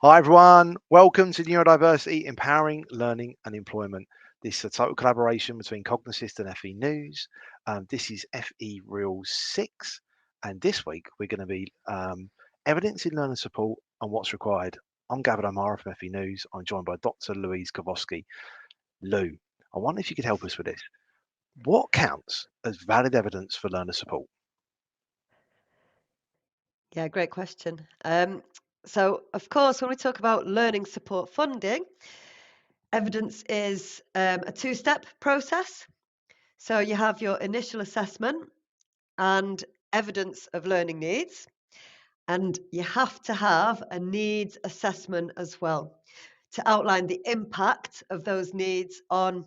Hi everyone, welcome to Neurodiversity, Empowering Learning and Employment. This is a total collaboration between Cognosys and FE News. This is FE Reel 6, and this week we're going to be evidencing learner support and what's required. I'm Gavin from FE News. I'm joined by Dr. Louise Karwowski. Lou, I wonder if you could help us with this. What counts as valid evidence for learner support? Yeah, great question. So, of course, when we talk about learning support funding, evidence is a two-step process. So you have your initial assessment and evidence of learning needs, and you have to have a needs assessment as well to outline the impact of those needs on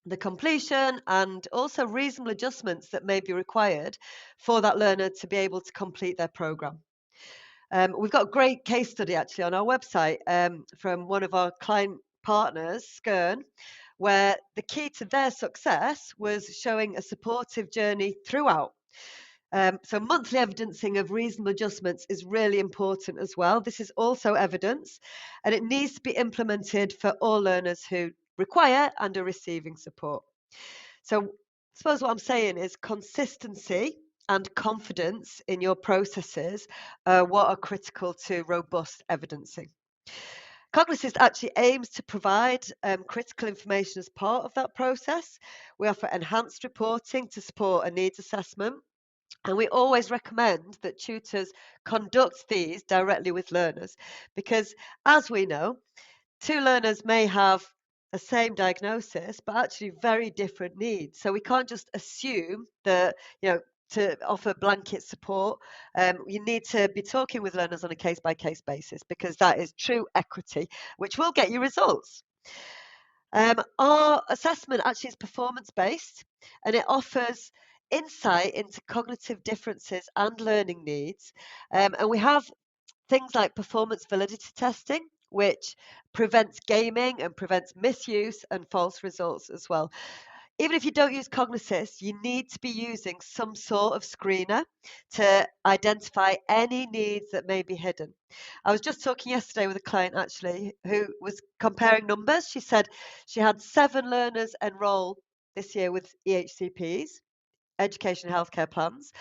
the completion and also reasonable adjustments that may be required for that learner to be able to complete their program. We've got a great case study actually on our website from one of our client partners, Skern, where the key to their success was showing a supportive journey throughout. So monthly evidencing of reasonable adjustments is really important as well. This is also evidence, and it needs to be implemented for all learners who require and are receiving support. So I suppose what I'm saying is consistency and confidence in your processes are what are critical to robust evidencing. Cognosys actually aims to provide critical information as part of that process. We offer enhanced reporting to support a needs assessment, and we always recommend that tutors conduct these directly with learners because, as we know, two learners may have the same diagnosis, but actually very different needs. So we can't just assume that, to offer blanket support, you need to be talking with learners on a case by case basis because that is true equity, which will get you results. Our assessment actually is performance based and it offers insight into cognitive differences and learning needs. And we have things like performance validity testing, which prevents gaming and prevents misuse and false results as well. Even if you don't use Cognosys, you need to be using some sort of screener to identify any needs that may be hidden. I was just talking yesterday with a client actually who was comparing numbers. She said she had 7 learners enroll this year with EHCPs, education and healthcare plans,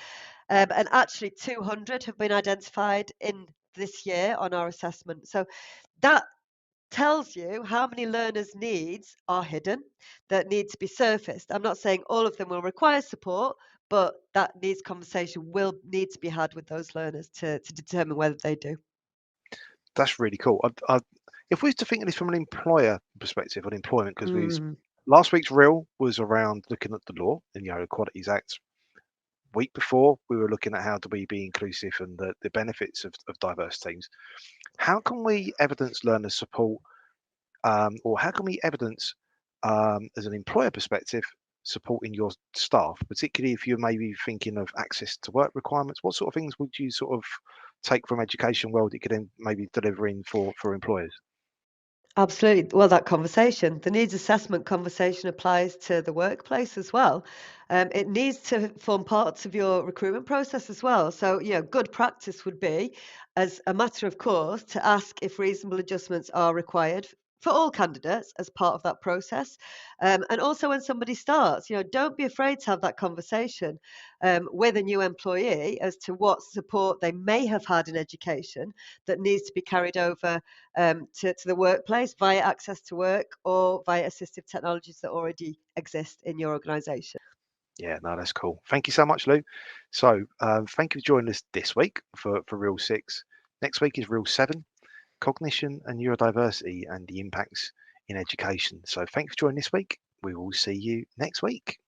and actually 200 have been identified in this year on our assessment. So that tells you how many learners' needs are hidden that need to be surfaced. I'm not saying all of them will require support, but that needs conversation will need to be had with those learners to determine whether they do. That's really cool. If we was to think of this from an employer perspective on employment, because Mm, last week's reel was around looking at the law and Equalities Act. Week before, we were looking at how do we be inclusive and the benefits of diverse teams. How can we evidence learner support, or how can we evidence, as an employer perspective, supporting your staff, particularly if you're maybe thinking of access to work requirements? What sort of things would you sort of take from education world that you could then maybe deliver in for employers? absolutely. Well, that conversation, the needs assessment conversation applies to the workplace as well. It needs to form parts of your recruitment process as well. So, good practice would be, as a matter of course, to ask if reasonable adjustments are required for all candidates as part of that process. And also when somebody starts, don't be afraid to have that conversation with a new employee as to what support they may have had in education that needs to be carried over to the workplace via access to work or via assistive technologies that already exist in your organisation. Yeah, no, that's cool. Thank you so much, Lou. So, thank you for joining us this week for Reel 6. Next week is Reel 7, Cognition and Neurodiversity and the Impacts in Education. So, thanks for joining this week. We will see you next week.